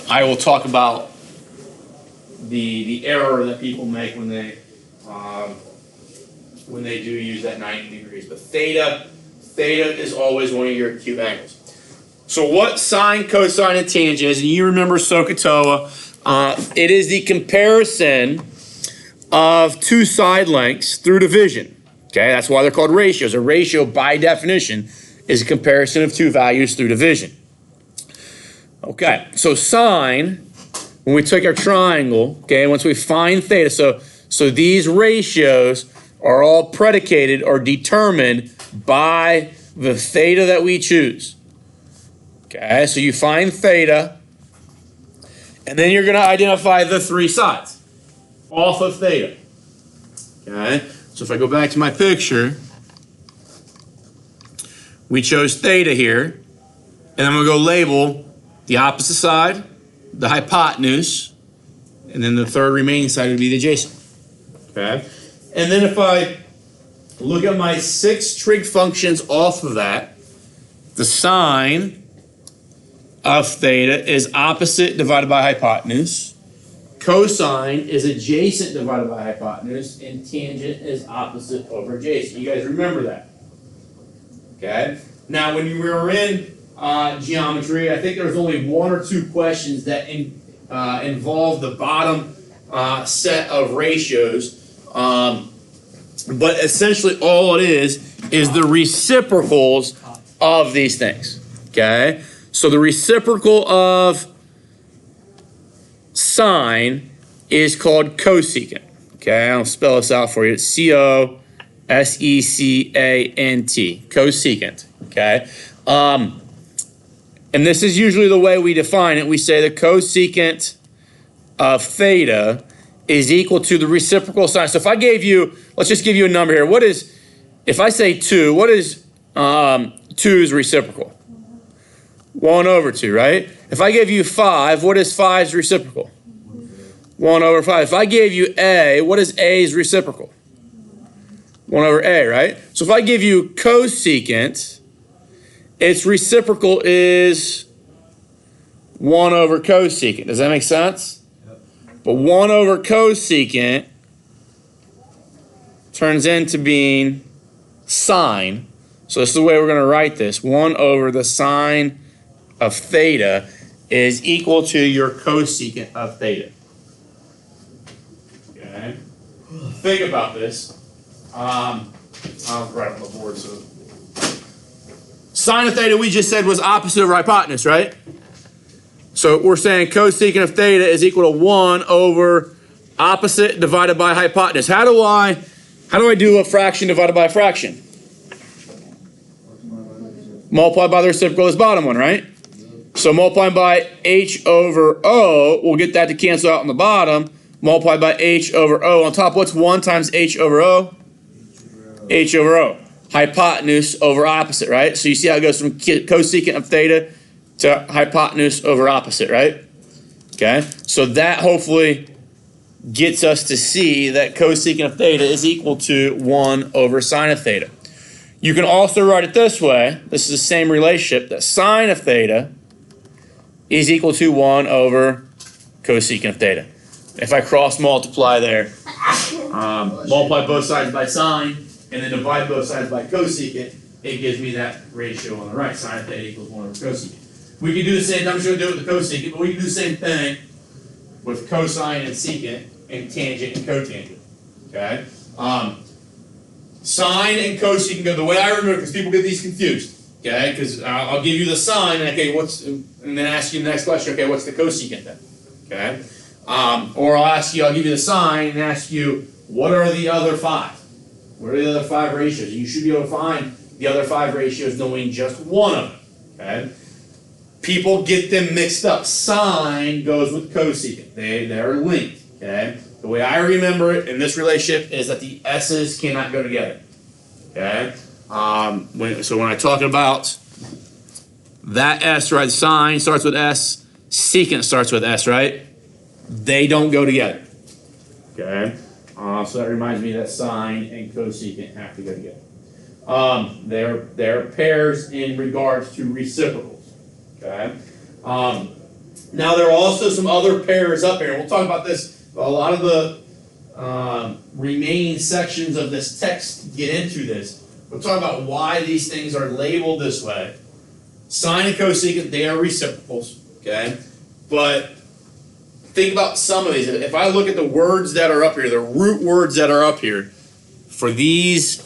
I will talk about the error that people make when they do use that 90 degrees. But theta is always one of your acute angles. So what sine, cosine, and tangent is, and you remember SOHCAHTOA, it is the comparison of two side lengths through division. Okay, that's why they're called ratios. A ratio, by definition, is a comparison of two values through division. Okay, so sine, when we take our triangle, okay, once we find theta, so these ratios are all predicated or determined by the theta that we choose. Okay, so you find theta, and then you're going to identify the three sides off of theta. Okay, so if I go back to my picture, we chose theta here, and I'm going to go label the opposite side, the hypotenuse, and then the third remaining side would be the adjacent. Okay, and then if I look at my 6 trig functions off of that, the sine of theta is opposite divided by hypotenuse. Cosine is adjacent divided by hypotenuse. And tangent is opposite over adjacent. You guys remember that? Okay. Now, when you were in geometry, I think there was only 1 or 2 questions that involved the bottom set of ratios. But essentially all it is the reciprocals of these things. Okay. So the reciprocal of sine is called cosecant. Okay, I'll spell this out for you. It's C-O-S-E-C-A-N-T, cosecant. Okay, and this is usually the way we define it. We say the cosecant of theta is equal to the reciprocal sine. So if I gave you, let's just give you a number here. What is, if I say 2, what is 2's reciprocal? 1 over 2, right? If I gave you 5, what is 5's reciprocal? 1 over 5. If I gave you A, what is A's reciprocal? 1 over A, right? So if I give you cosecant, its reciprocal is 1 over cosecant. Does that make sense? Yep. But 1 over cosecant turns into being sine. So this is the way we're going to write this. 1 over the sine of theta is equal to your cosecant of theta. Okay. Think about this. I'll write on the board. So, sine of theta we just said was opposite of hypotenuse, right? So we're saying cosecant of theta is equal to 1 over opposite divided by hypotenuse. How do I do a fraction divided by a fraction? Multiply by the reciprocal of this bottom one, right? So multiplying by h over o, we'll get that to cancel out on the bottom. Multiply by h over o on top. What's 1 times h over o? H over o. Hypotenuse over opposite, right? So you see how it goes from cosecant of theta to hypotenuse over opposite, right? Okay. So that hopefully gets us to see that cosecant of theta is equal to 1 over sine of theta. You can also write it this way. This is the same relationship, that sine of theta is equal to 1 over cosecant of theta. If I cross multiply there, multiply both sides by sine, and then divide both sides by cosecant, it gives me that ratio on the right. Sine of theta equals 1 over cosecant. We can do the same, I'm just going to do it with the cosecant, but we can do the same thing with cosine and secant and tangent and cotangent. Okay? Sine and cosecant go the way I remember, because people get these confused. Okay, because I'll give you the sine, and okay, and then ask you the next question. Okay, what's the cosecant then? Okay, or I'll give you the sine and ask you what are the other 5? What are the other 5 ratios? And you should be able to find the other 5 ratios knowing just one of them. Okay, people get them mixed up. Sine goes with cosecant; they're linked. Okay, the way I remember it in this relationship is that the s's cannot go together. Okay. So when I talk about that s, right, sine starts with s, secant starts with s, right? They don't go together. Okay. So that reminds me that sine and cosecant have to go together. They're pairs in regards to reciprocals. Okay. Now there are also some other pairs up here, and we'll talk about this. A lot of the remaining sections of this text get into this. We'll talk about why these things are labeled this way. Sine and cosecant, they are reciprocals, okay? But think about some of these. If I look at the words that are up here, the root words that are up here, for these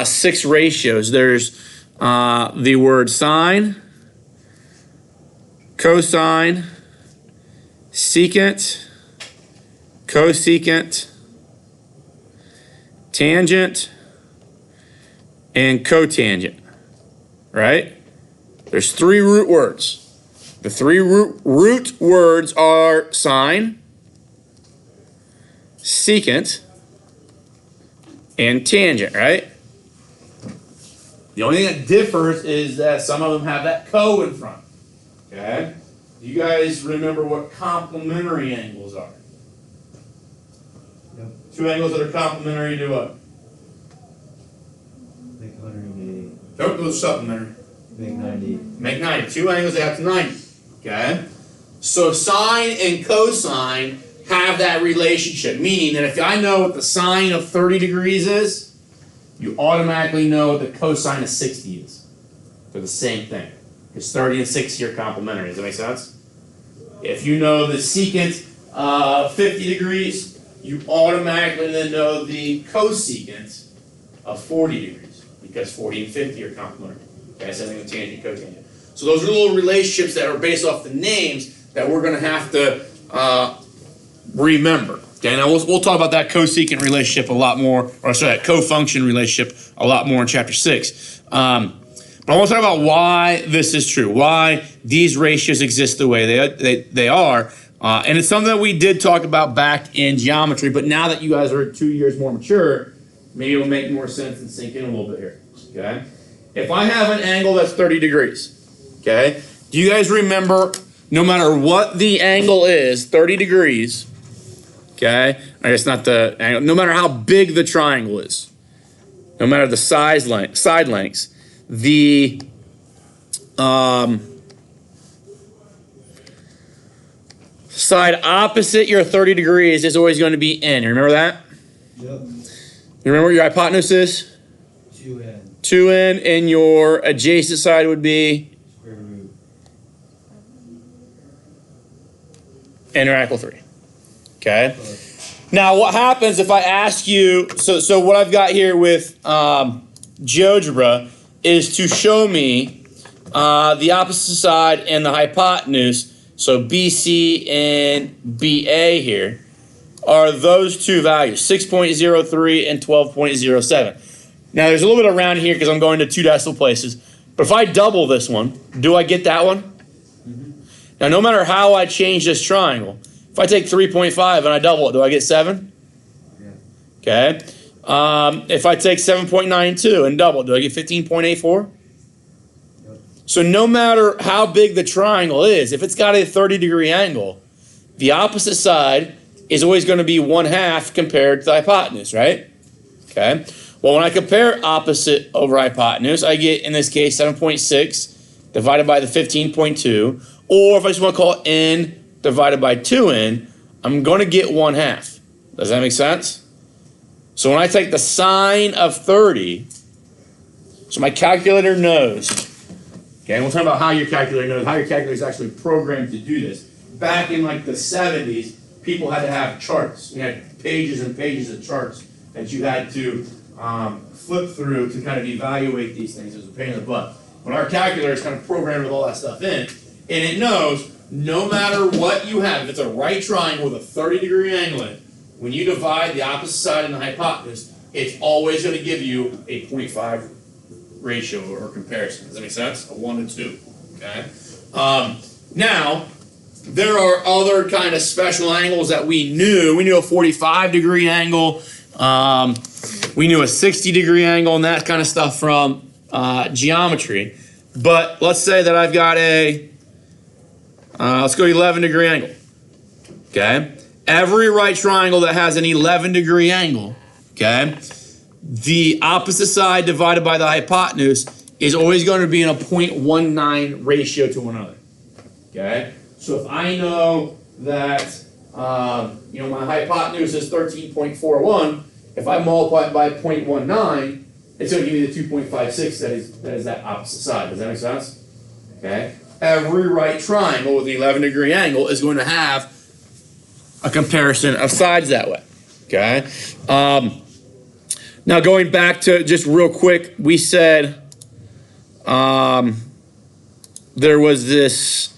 6 ratios, there's the word sine, cosine, secant, cosecant, tangent, and cotangent, right? There's 3 root words. The 3 root words are sine, secant, and tangent, right? The only thing that differs is that some of them have that co in front. Okay? Do you guys remember what complementary angles are? Yep. 2 angles that are complementary to what? Make 180. Nope, those are supplementary. Make 90. Make 90. 2 angles that have to 90. Okay? So sine and cosine have that relationship, meaning that if I know what the sine of 30 degrees is, you automatically know what the cosine of 60 is. They're the same thing. Because 30 and 60 are complementary. Does that make sense? If you know the secant of 50 degrees, you automatically then know the cosecant of 40 degrees. Because 40 and 50 are complementary. Okay, same thing with tangent, cotangent. So those are little relationships that are based off the names that we're going to have to remember. Okay, now we'll talk about that cosecant relationship a lot more, or sorry, that co-function relationship a lot more in chapter 6. But I want to talk about why this is true, why these ratios exist the way they are. And it's something that we did talk about back in geometry, but now that you guys are 2 years more mature, maybe it'll make more sense and sink in a little bit here. Okay? If I have an angle that's 30 degrees, okay, do you guys remember, no matter what the angle is, 30 degrees, okay, I guess not the angle, no matter how big the triangle is, no matter the side lengths, the side opposite your 30 degrees is always going to be n. You remember that? Yep. You remember what your hypotenuse is? 2n. 2n, and your adjacent side would be? Square root. N or equal 3. Okay? Now, what happens if I ask you, so what I've got here with GeoGebra is to show me the opposite side and the hypotenuse, so BC and BA here, are those two values, 6.03 and 12.07. Now, there's a little bit around here because I'm going to 2 decimal places, but if I double this one, do I get that one? Mm-hmm. Now, no matter how I change this triangle, if I take 3.5 and I double it, do I get 7? Yeah. Okay. If I take 7.92 and double it, do I get 15.84? Yep. So no matter how big the triangle is, if it's got a 30-degree angle, the opposite side is always going to be 1/2 compared to the hypotenuse, right? Okay. Well, when I compare opposite over hypotenuse, I get, in this case, 7.6 divided by the 15.2, or if I just want to call it n divided by 2n, I'm going to get 1/2. Does that make sense? So when I take the sine of 30, so my calculator knows, okay, and we'll talk about how your calculator knows, how your calculator is actually programmed to do this. Back in like the 70s, people had to have charts. You had pages and pages of charts that you had to flip through to kind of evaluate these things. It was a pain in the butt. But our calculator is kind of programmed with all that stuff in, and it knows no matter what you have, if it's a right triangle with a 30-degree angle in it, when you divide the opposite side and the hypotenuse, it's always going to give you a 0.5 ratio or comparison. Does that make sense? A 1 to 2. Okay. Now, there are other kind of special angles that we knew. We knew a 45-degree angle. We knew a 60-degree angle and that kind of stuff from geometry. But let's say that I've got a, let's go 11-degree angle. Okay. Every right triangle that has an 11-degree angle, okay, the opposite side divided by the hypotenuse is always going to be in a 0.19 ratio to one another. Okay? So if I know that, my hypotenuse is 13.41, if I multiply it by 0.19, it's going to give me the 2.56 that is that opposite side. Does that make sense? Okay? Every right triangle with an 11-degree angle is going to have a comparison of sides that way. Okay? Now going back to just real quick, we said there was this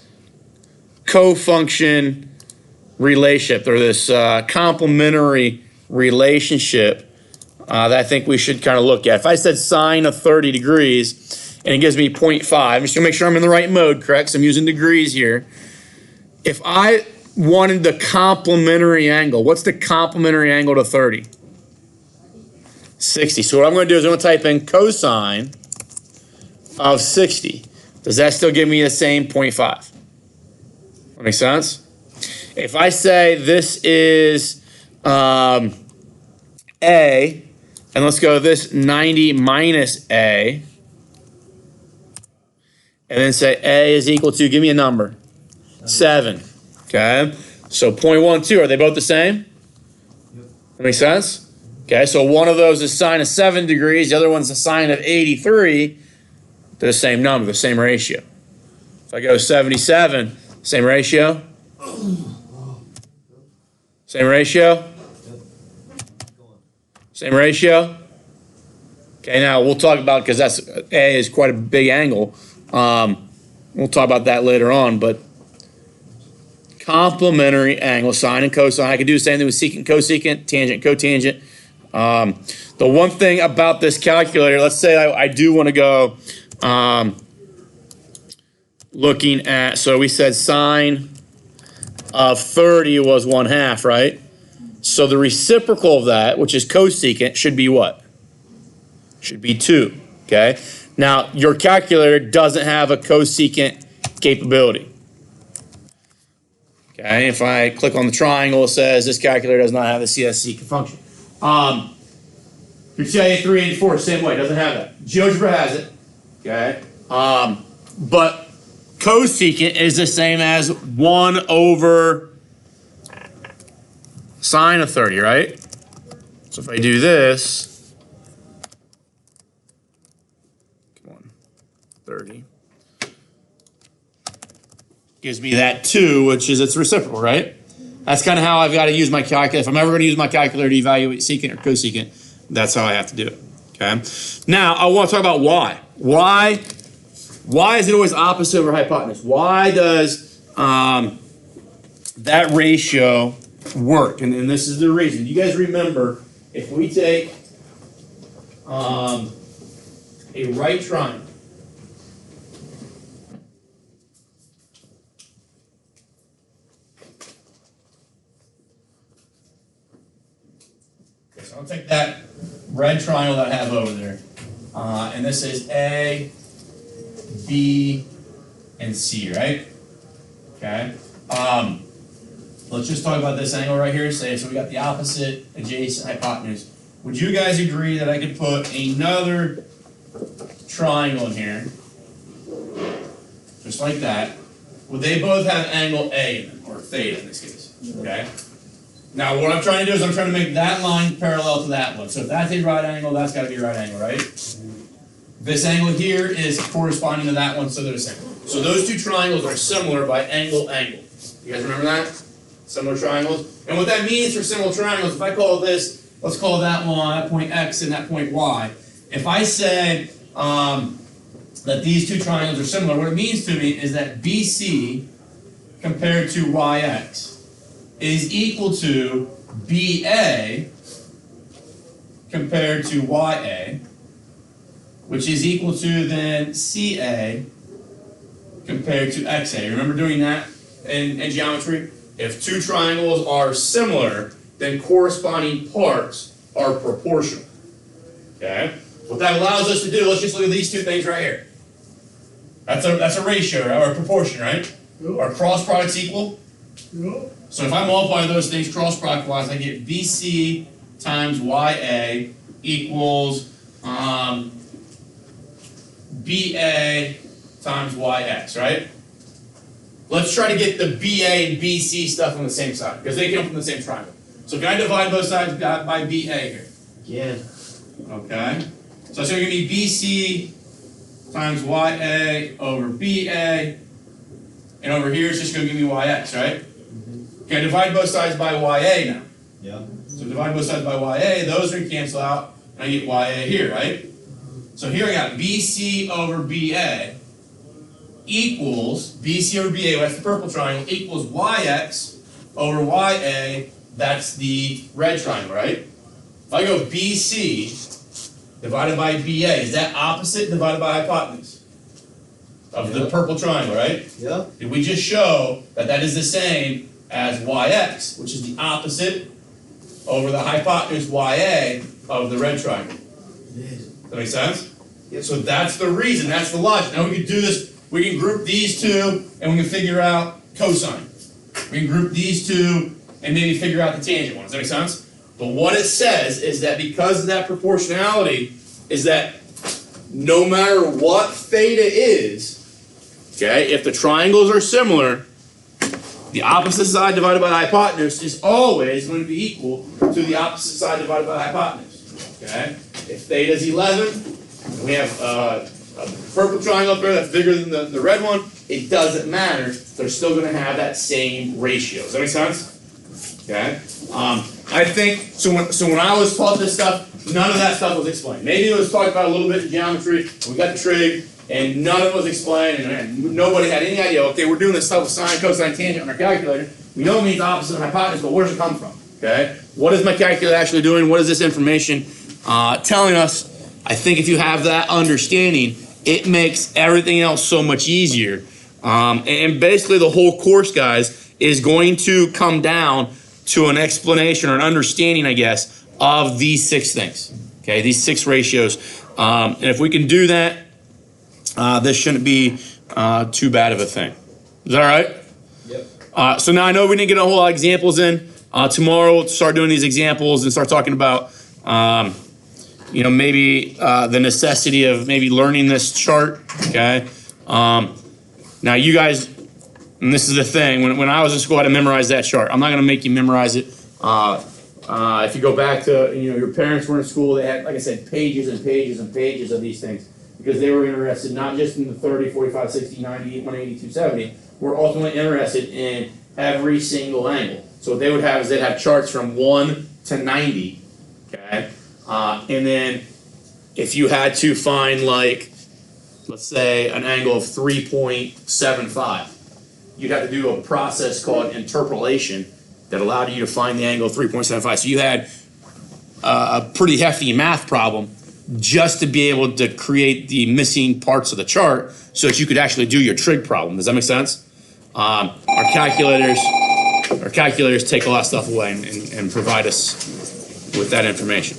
co-function relationship, or this complementary relationship that I think we should kind of look at. If I said sine of 30 degrees and it gives me 0.5, I'm just going to make sure I'm in the right mode, correct? So I'm using degrees here. If I wanted the complementary angle, what's the complementary angle to 30? 60. So what I'm going to do is I'm going to type in cosine of 60. Does that still give me the same 0.5? That makes sense? If I say this is A, and let's go this 90 minus A, and then say A is equal to, give me a number, 7. Okay? So 0.12, are they both the same? That makes sense? Okay, so one of those is sine of 7 degrees, the other one's a sine of 83. They're the same number, the same ratio. If I go 77, same ratio? Same ratio? Same ratio? Okay, now we'll talk about, because that's A is quite a big angle. We'll talk about that later on, but complementary angle, sine and cosine. I could do the same thing with secant, cosecant, tangent, cotangent. The one thing about this calculator, let's say I do want to go looking at, so we said sine of 30 was 1/2, right? So the reciprocal of that, which is cosecant, should be what? Should be 2, okay? Now, your calculator doesn't have a cosecant capability. Okay, if I click on the triangle, it says this calculator does not have the CSC function. Your TIA 384, same way, doesn't have that. GeoGebra has it, okay? But cosecant is the same as 1 over sine of 30, right? So if I do this, come on, 30, gives me that 2, which is its reciprocal, right? That's kind of how I've got to use my calculator. If I'm ever going to use my calculator to evaluate secant or cosecant, that's how I have to do it, okay? Now, I want to talk about why. Why is it always opposite over hypotenuse? Why does that ratio work? And this is the reason. You guys remember, if we take a right triangle, okay, so I'll take that red triangle that I have over there, and this is A, B, and C, right? Okay. Let's just talk about this angle right here. Say, so we got the opposite, adjacent, hypotenuse. Would you guys agree that I could put another triangle in here, just like that? Would they both have angle A in them, or theta in this case? Okay. Now, what I'm trying to do is I'm trying to make that line parallel to that one. So if that's a right angle, that's got to be a right angle, right? This angle here is corresponding to that one, so they're the same. So those two triangles are similar by angle. You guys remember that? Similar triangles. And what that means for similar triangles, if I call this, let's call that one, that point X and that point Y. If I say that these two triangles are similar, what it means to me is that BC compared to YX is equal to BA compared to YA, which is equal to then CA compared to XA. Remember doing that in geometry? If two triangles are similar, then corresponding parts are proportional. Okay? What that allows us to do, let's just look at these two things right here. That's a ratio, or a proportion, right? Yep. Are cross products equal? Yep. So if I multiply those things cross product wise, I get BC times YA equals BA times YX, right? let's try to get the BA and BC stuff on the same side, because they come from the same triangle. So can I divide both sides by BA here? Yeah. Okay. So it's going to give me BC times YA over BA, and over here it's just going to give me YX, right? Okay, I divide both sides by YA now. Yeah. So divide both sides by YA, those are going to cancel out, and I get YA here, right? So here I got BC over BA equals, BC over BA, that's the purple triangle, equals YX over YA, that's the red triangle, right? If I go BC divided by BA, is that opposite divided by hypotenuse of the purple triangle, right? Yeah. Did we just show that that is the same as YX, which is the opposite over the hypotenuse YA of the red triangle? Does that make sense? Yep. So that's the reason, that's the logic. Now we can do this, we can group these two and we can figure out cosine. We can group these two and maybe figure out the tangent one. Does that make sense? But what it says is that because of that proportionality, is that no matter what theta is, okay, if the triangles are similar, the opposite side divided by the hypotenuse is always going to be equal to the opposite side divided by the hypotenuse. Okay? If theta is 11, and we have a purple triangle up there that's bigger than the red one, it doesn't matter. They're still going to have that same ratio. Does that make sense? Okay? I think, so when I was taught this stuff, none of that stuff was explained. Maybe it was talked about a little bit in geometry, we got the trig, and none of it was explained, and nobody had any idea, okay, we're doing this stuff with sine, cosine, tangent on our calculator. We know it means opposite of hypotenuse, but where does it come from? Okay? What is my calculator actually doing? What is this information telling us? I think if you have that understanding, it makes everything else so much easier. And basically the whole course, guys, is going to come down to an explanation or an understanding, I guess, of these 6 things. Okay, these 6 ratios. And if we can do that, this shouldn't be too bad of a thing. Is that all right? Yep. So now I know we didn't get a whole lot of examples in. Tomorrow we'll start doing these examples and start talking about, maybe the necessity of maybe learning this chart. Okay. Now you guys, and this is the thing, when I was in school, I had to memorize that chart. I'm not going to make you memorize it. If you go back to, your parents were in school, they had, like I said, pages and pages and pages of these things because they were interested not just in the 30, 45, 60, 90, 180, 270. We're ultimately interested in every single angle. So what they would have is they'd have charts from 1 to 90, okay? And then if you had to find, like, let's say an angle of 3.75, you'd have to do a process called interpolation that allowed you to find the angle of 3.75. So you had a pretty hefty math problem just to be able to create the missing parts of the chart so that you could actually do your trig problem. Does that make sense? Our calculators take a lot of stuff away and provide us with that information.